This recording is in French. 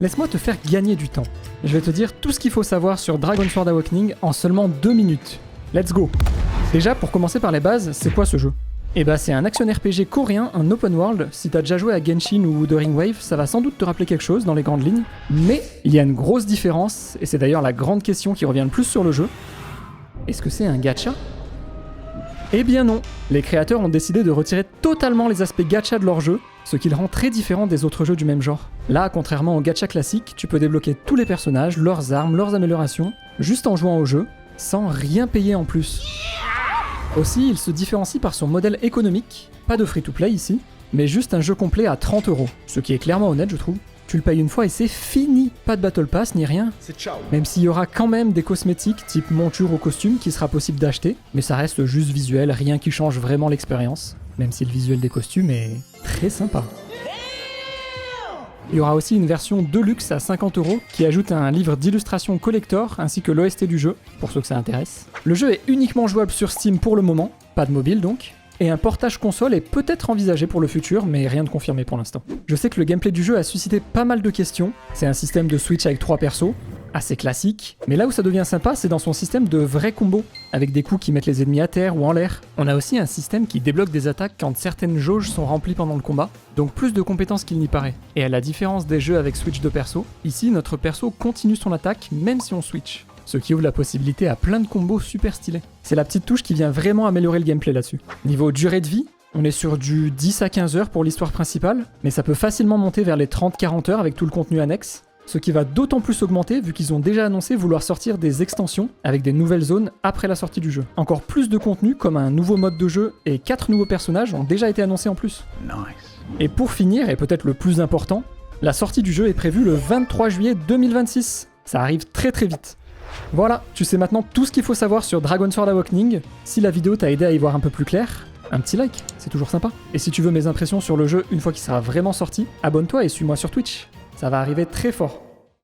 Laisse-moi te faire gagner du temps. Je vais te dire tout ce qu'il faut savoir sur Dragon Sword Awakening en seulement 2 minutes. Let's go! Déjà, pour commencer par les bases, c'est quoi ce jeu? Eh bah c'est un action RPG coréen, un open world. Si t'as déjà joué à Genshin ou Wuthering Wave, ça va sans doute te rappeler quelque chose dans les grandes lignes. Mais il y a une grosse différence, et c'est d'ailleurs la grande question qui revient le plus sur le jeu. Est-ce que c'est un gacha? Eh bien non, les créateurs ont décidé de retirer totalement les aspects gacha de leur jeu, ce qui le rend très différent des autres jeux du même genre. Là, contrairement au gacha classique, tu peux débloquer tous les personnages, leurs armes, leurs améliorations, juste en jouant au jeu, sans rien payer en plus. Aussi, il se différencie par son modèle économique, pas de free-to-play ici, mais juste un jeu complet à 30 €, ce qui est clairement honnête je trouve. Tu le payes une fois et c'est fini, pas de battle pass ni rien. Même s'il y aura quand même des cosmétiques type monture ou costume qui sera possible d'acheter, mais ça reste juste visuel, rien qui change vraiment l'expérience, même si le visuel des costumes est très sympa. Il y aura aussi une version Deluxe à 50 € qui ajoute un livre d'illustration collector ainsi que l'OST du jeu, pour ceux que ça intéresse. Le jeu est uniquement jouable sur Steam pour le moment, pas de mobile donc, et un portage console est peut-être envisagé pour le futur, mais rien de confirmé pour l'instant. Je sais que le gameplay du jeu a suscité pas mal de questions, c'est un système de Switch avec 3 persos, assez classique, mais là où ça devient sympa, c'est dans son système de vrais combos, avec des coups qui mettent les ennemis à terre ou en l'air. On a aussi un système qui débloque des attaques quand certaines jauges sont remplies pendant le combat, donc plus de compétences qu'il n'y paraît. Et à la différence des jeux avec Switch de perso, ici notre perso continue son attaque même si on switch, ce qui ouvre la possibilité à plein de combos super stylés. C'est la petite touche qui vient vraiment améliorer le gameplay là-dessus. Niveau durée de vie, on est sur du 10 à 15 heures pour l'histoire principale, mais ça peut facilement monter vers les 30-40 heures avec tout le contenu annexe, ce qui va d'autant plus augmenter vu qu'ils ont déjà annoncé vouloir sortir des extensions avec des nouvelles zones après la sortie du jeu. Encore plus de contenu comme un nouveau mode de jeu et 4 nouveaux personnages ont déjà été annoncés en plus. Nice. Et pour finir, et peut-être le plus important, la sortie du jeu est prévue le 23 juillet 2026. Ça arrive très très vite. Voilà, tu sais maintenant tout ce qu'il faut savoir sur Dragon Sword Awakening. Si la vidéo t'a aidé à y voir un peu plus clair, un petit like, c'est toujours sympa. Et si tu veux mes impressions sur le jeu une fois qu'il sera vraiment sorti, abonne-toi et suis-moi sur Twitch. Ça va arriver très fort.